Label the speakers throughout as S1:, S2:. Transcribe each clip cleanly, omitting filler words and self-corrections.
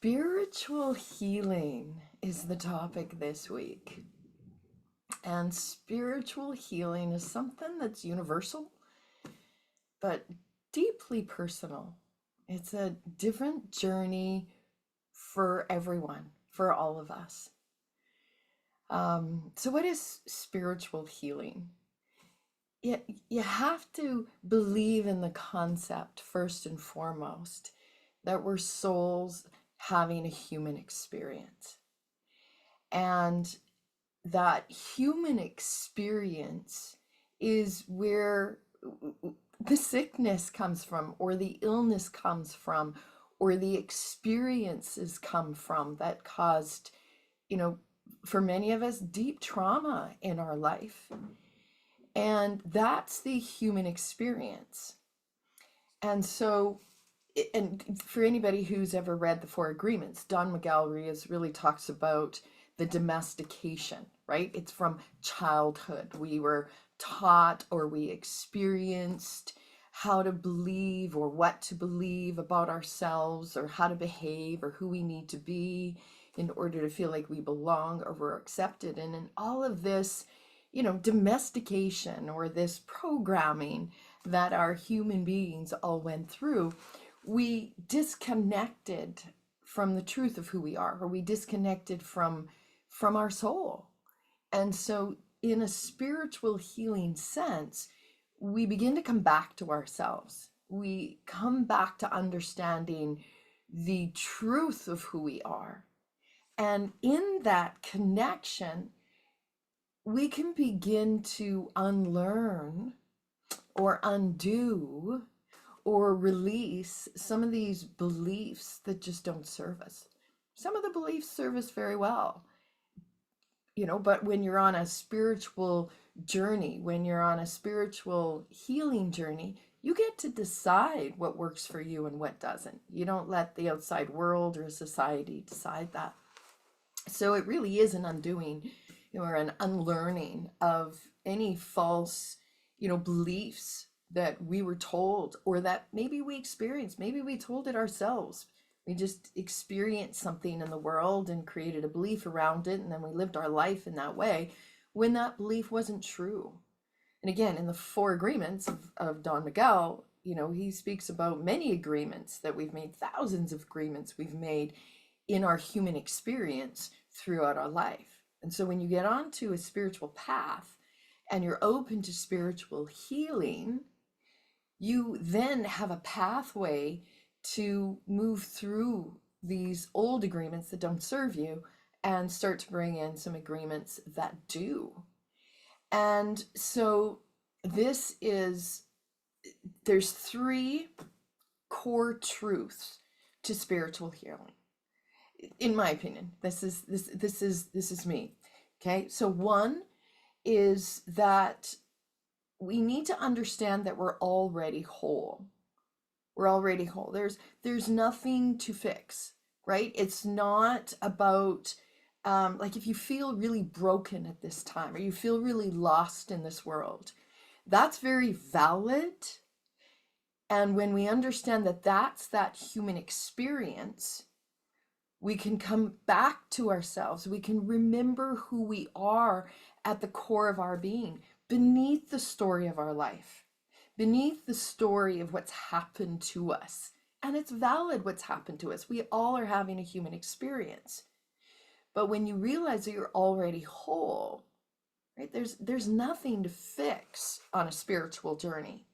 S1: Spiritual healing is the topic this week. And spiritual healing is something that's universal, but deeply personal. It's a different journey for everyone, for all of us. So, what is spiritual healing? You have to believe in the concept, first and foremost, that we're souls having a human experience. And that human experience is where the sickness comes from, or the illness comes from, or the experiences come from that caused, you know, for many of us, deep trauma in our life. And that's the human experience. And so, and for anybody who's ever read the Four Agreements, Don Miguel Ruiz really talks about the domestication, right? It's from childhood. We were taught or we experienced how to believe or what to believe about ourselves, or how to behave, or who we need to be in order to feel like we belong or we're accepted. And in all of this, domestication, or this programming that our human beings all went through, we disconnected from the truth of who we are, or we disconnected from our soul. And so in a spiritual healing sense, we begin to come back to ourselves. We come back to understanding the truth of who we are. And in that connection, we can begin to unlearn or undo or release some of these beliefs that just don't serve us. Some of the beliefs serve us very well, but when you're on a spiritual journey, when you're on a spiritual healing journey, you get to decide what works for you and what doesn't. You don't let the outside world or society decide that. So it really is an undoing, or an unlearning of any false, beliefs that we were told, or that maybe we experienced. Maybe we told it ourselves. We just experienced something in the world and created a belief around it, and then we lived our life in that way when that belief wasn't true. And again, in the Four Agreements of Don Miguel, he speaks about many agreements that we've made, thousands of agreements we've made in our human experience throughout our life. And so when you get onto a spiritual path and you're open to spiritual healing, you then have a pathway to move through these old agreements that don't serve you and start to bring in some agreements that do. And so there's three core truths to spiritual healing. In my opinion, this is me. Okay, so one is that we need to understand that we're already whole. We're already whole. There's nothing to fix, right? It's not about like if you feel really broken at this time, or you feel really lost in this world, that's very valid. And when we understand that that's that human experience, we can come back to ourselves. We can remember who we are at the core of our being, beneath the story of our life, beneath the story of what's happened to us. And it's valid what's happened to us. We all are having a human experience. But when you realize that you're already whole, right, there's nothing to fix on a spiritual journey,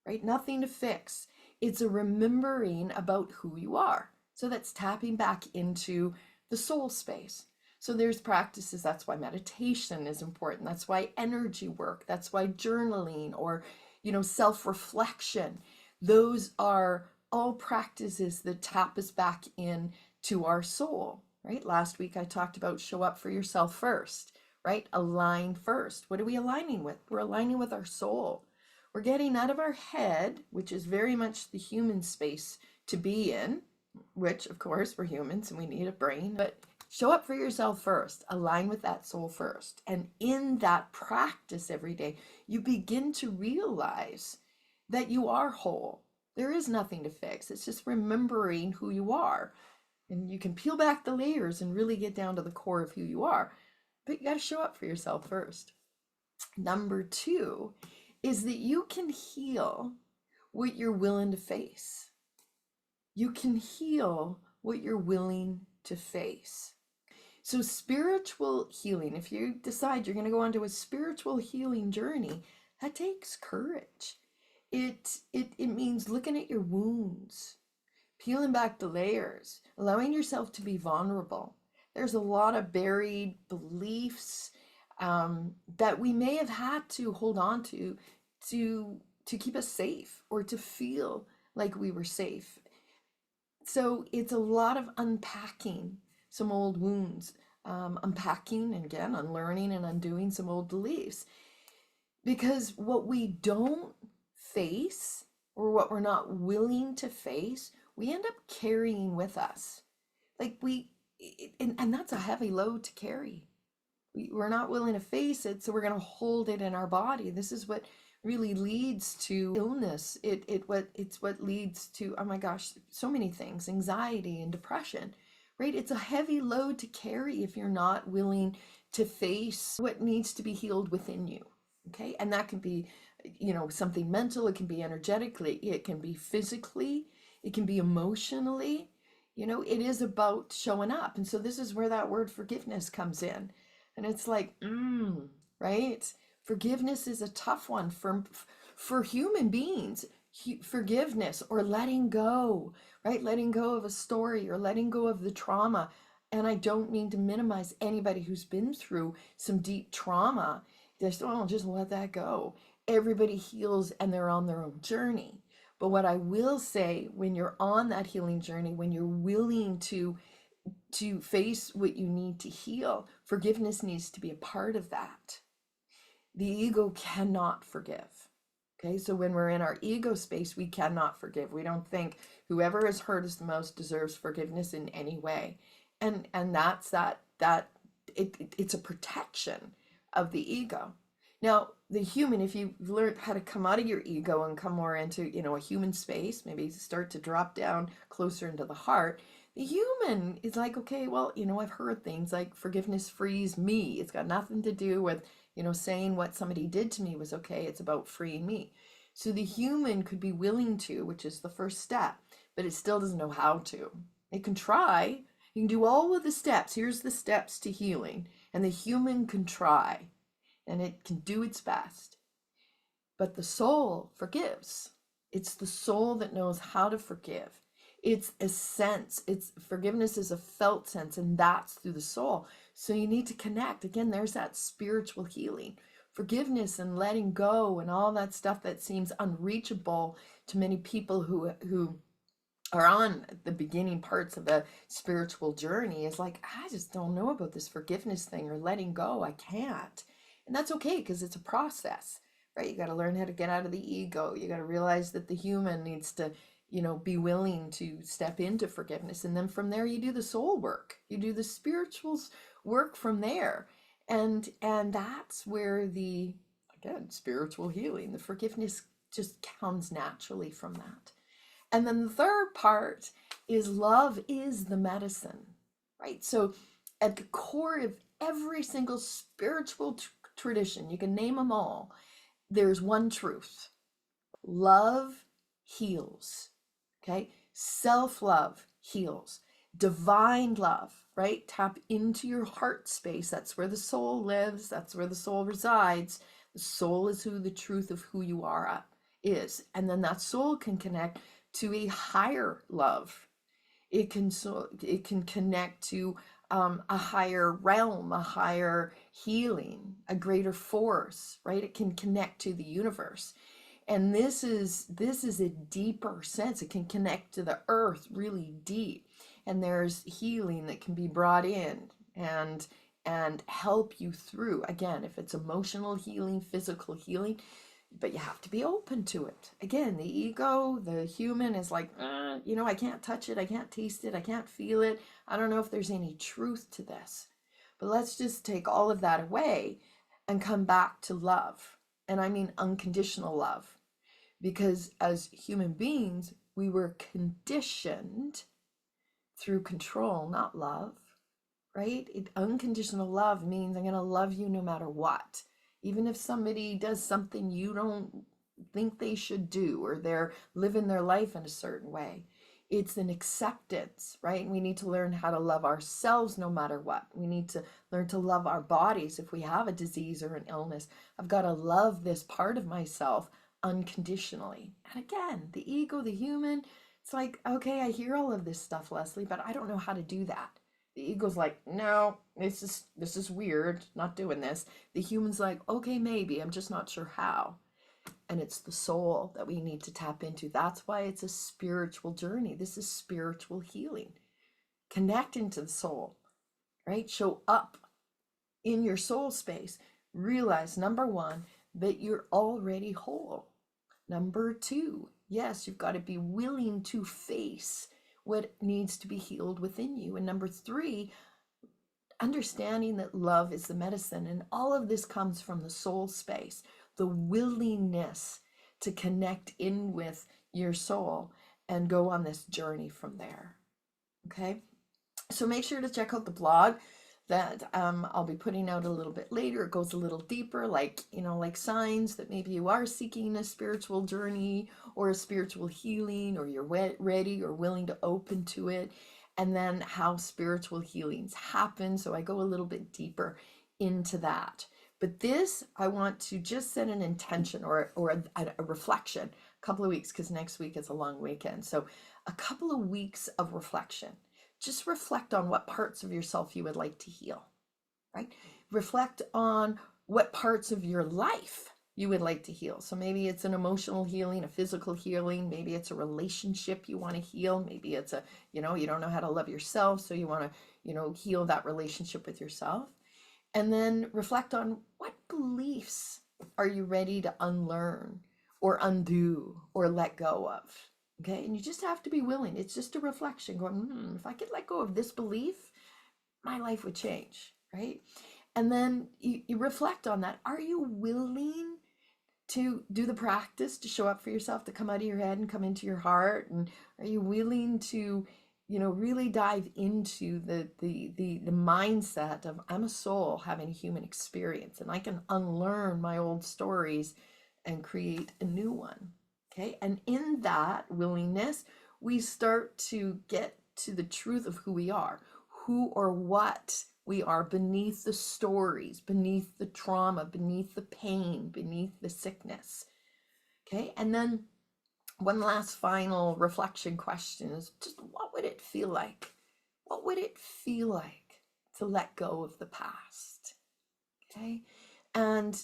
S1: right? Nothing to fix. It's a remembering about who you are. So that's tapping back into the soul space. So there's practices. That's why meditation is important. That's why energy work. That's why journaling, or, self-reflection. Those are all practices that tap us back in to our soul, right? Last week I talked about show up for yourself first, right? Align first. What are we aligning with? We're aligning with our soul. We're getting out of our head, which is very much the human space to be in, which of course we're humans and we need a brain, but show up for yourself first, align with that soul first. And in that practice every day, you begin to realize that you are whole. There is nothing to fix. It's just remembering who you are. And you can peel back the layers and really get down to the core of who you are. But you got to show up for yourself first. Number two is that you can heal what you're willing to face. You can heal what you're willing to face. So, spiritual healing, if you decide you're going to go onto a spiritual healing journey, that takes courage. It means looking at your wounds, peeling back the layers, allowing yourself to be vulnerable. There's a lot of buried beliefs that we may have had to hold on to keep us safe or to feel like we were safe. So it's a lot of unpacking some old wounds, unpacking and again, unlearning and undoing some old beliefs. Because what we don't face or what we're not willing to face, we end up carrying with us. Like and that's a heavy load to carry. We're not willing to face it, so we're going to hold it in our body. This is what really leads to illness. It's what leads to, oh my gosh, so many things, anxiety and depression, right? It's a heavy load to carry if you're not willing to face what needs to be healed within you. Okay. And that can be, something mental, it can be energetically, it can be physically, it can be emotionally. It is about showing up. And so this is where that word forgiveness comes in. And it's like, right? Forgiveness is a tough one for human beings. Forgiveness or letting go, right? Letting go of a story or letting go of the trauma. And I don't mean to minimize anybody who's been through some deep trauma. Just let that go. Everybody heals and they're on their own journey. But what I will say, when you're on that healing journey, when you're willing to face what you need to heal, forgiveness needs to be a part of that. The ego cannot forgive. Okay, so when we're in our ego space, we cannot forgive. We don't think whoever has hurt us the most deserves forgiveness in any way. And that's it's a protection of the ego. Now, the human, if you learn how to come out of your ego and come more into, a human space, maybe start to drop down closer into the heart, the human is like, okay, well, I've heard things like forgiveness frees me. It's got nothing to do with, saying what somebody did to me was okay. It's about freeing me. So the human could be willing to, which is the first step, but it still doesn't know how to. It can try. You can do all of the steps. Here's the steps to healing. And the human can try. And it can do its best. But the soul forgives. It's the soul that knows how to forgive. It's a sense. Forgiveness is a felt sense, and that's through the soul. So you need to connect. Again, there's that spiritual healing. Forgiveness and letting go and all that stuff that seems unreachable to many people who are on the beginning parts of a spiritual journey is like, I just don't know about this forgiveness thing or letting go. I can't. And that's okay, because it's a process, right? You got to learn how to get out of the ego. You got to realize that the human needs to, be willing to step into forgiveness. And then from there, you do the soul work. You do the spiritual work from there. And that's where again, spiritual healing, the forgiveness just comes naturally from that. And then the third part is love is the medicine, right? So at the core of every single spiritual tradition, you can name them all, there's one truth. Love heals, okay? Self-love heals. Divine love, right? Tap into your heart space. That's where the soul lives. That's where the soul resides. The soul is the truth of who you are is. And then that soul can connect to a higher love. It can connect to a higher realm, a higher healing, a greater force, right? It can connect to the universe. And this is a deeper sense. It can connect to the earth really deep. And there's healing that can be brought in and help you through. Again, if it's emotional healing, physical healing, but you have to be open to it. Again, the ego, the human is like, I can't touch it. I can't taste it. I can't feel it. I don't know if there's any truth to this. But let's just take all of that away and come back to love. And I mean unconditional love. Because as human beings, we were conditioned through control, not love, right? Unconditional love means I'm going to love you no matter what. Even if somebody does something you don't think they should do, or they're living their life in a certain way. It's an acceptance, right? We need to learn how to love ourselves no matter what. We need to learn to love our bodies if we have a disease or an illness. I've got to love this part of myself unconditionally. And again, the ego, the human, it's like, okay, I hear all of this stuff, Leslie, but I don't know how to do that. The ego's like, no, this is weird, not doing this. The human's like, okay, maybe, I'm just not sure how. And it's the soul that we need to tap into. That's why it's a spiritual journey. This is spiritual healing. Connect into the soul, right? Show up in your soul space. Realize, number one, that you're already whole. Number two, yes, you've got to be willing to face what needs to be healed within you. And number three, understanding that love is the medicine. And all of this comes from the soul space, the willingness to connect in with your soul and go on this journey from there. Okay, so make sure to check out the blog that I'll be putting out a little bit later. It goes a little deeper, like, like signs that maybe you are seeking a spiritual journey or a spiritual healing, or you're ready or willing to open to it, and then how spiritual healings happen. So I go a little bit deeper into that. But this, I want to just set an intention or a reflection, a couple of weeks, because next week is a long weekend. So a couple of weeks of reflection. Just reflect on what parts of yourself you would like to heal, right? Reflect on what parts of your life you would like to heal. So maybe it's an emotional healing, a physical healing. Maybe it's a relationship you want to heal. Maybe it's you don't know how to love yourself, so you want to, heal that relationship with yourself. And then reflect on what beliefs are you ready to unlearn or undo or let go of. Okay, and you just have to be willing. It's just a reflection going, if I could let go of this belief, my life would change, right? And then you reflect on that. Are you willing to do the practice to show up for yourself, to come out of your head and come into your heart? And are you willing to, really dive into the mindset of, I'm a soul having a human experience, and I can unlearn my old stories and create a new one? Okay, and in that willingness, we start to get to the truth of who we are, who or what we are beneath the stories, beneath the trauma, beneath the pain, beneath the sickness. Okay, and then one last final reflection question is just, what would it feel like? What would it feel like to let go of the past? Okay, and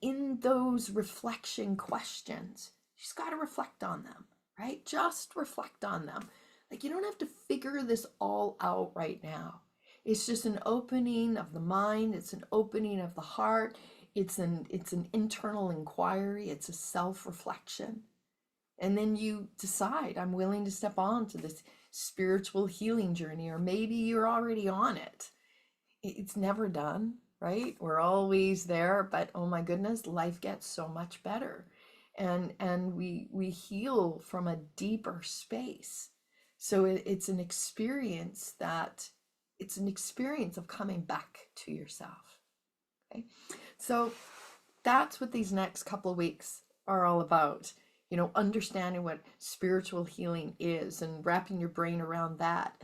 S1: in those reflection questions, you just got to reflect on them, right? Just reflect on them. Like, you don't have to figure this all out right now. It's just an opening of the mind. It's an opening of the heart. It's an internal inquiry. It's a self-reflection. And then you decide, I'm willing to step on to this spiritual healing journey, or maybe you're already on it. It's never done, right? We're always there, but oh my goodness, life gets so much better. And we heal from a deeper space. So it's an experience of coming back to yourself. Okay, so that's what these next couple of weeks are all about. Understanding what spiritual healing is and wrapping your brain around that,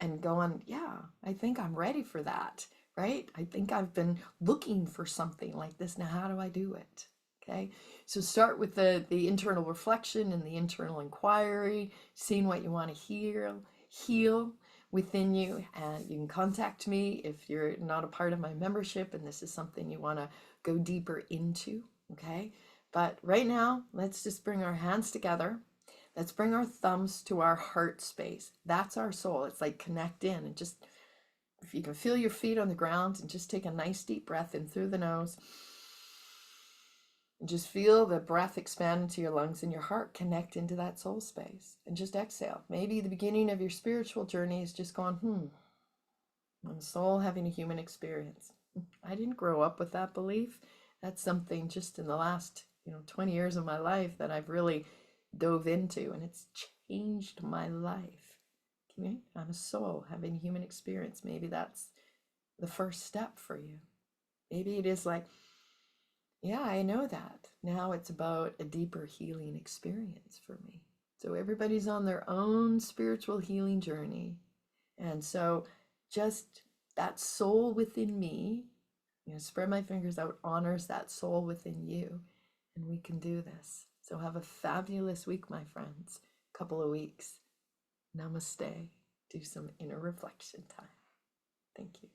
S1: and going, yeah, I think I'm ready for that, right? I think I've been looking for something like this. Now, how do I do it? Okay, so start with the internal reflection and the internal inquiry, seeing what you want to heal within you. And you can contact me if you're not a part of my membership and this is something you want to go deeper into. Okay, but right now, let's just bring our hands together. Let's bring our thumbs to our heart space. That's our soul. It's like connect in, and just, if you can feel your feet on the ground, and just take a nice deep breath in through the nose. And just feel the breath expand into your lungs, and your heart connect into that soul space. And just exhale. Maybe the beginning of your spiritual journey is just going, I'm a soul having a human experience. I didn't grow up with that belief. That's something just in the last 20 years of my life that I've really dove into, and it's changed my life. Okay? I'm a soul having a human experience. Maybe that's the first step for you. Maybe it is like, yeah, I know that. Now it's about a deeper healing experience for me. So everybody's on their own spiritual healing journey. And so just that soul within me, spread my fingers out, honors that soul within you. And we can do this. So have a fabulous week, my friends. Couple of weeks. Namaste. Do some inner reflection time. Thank you.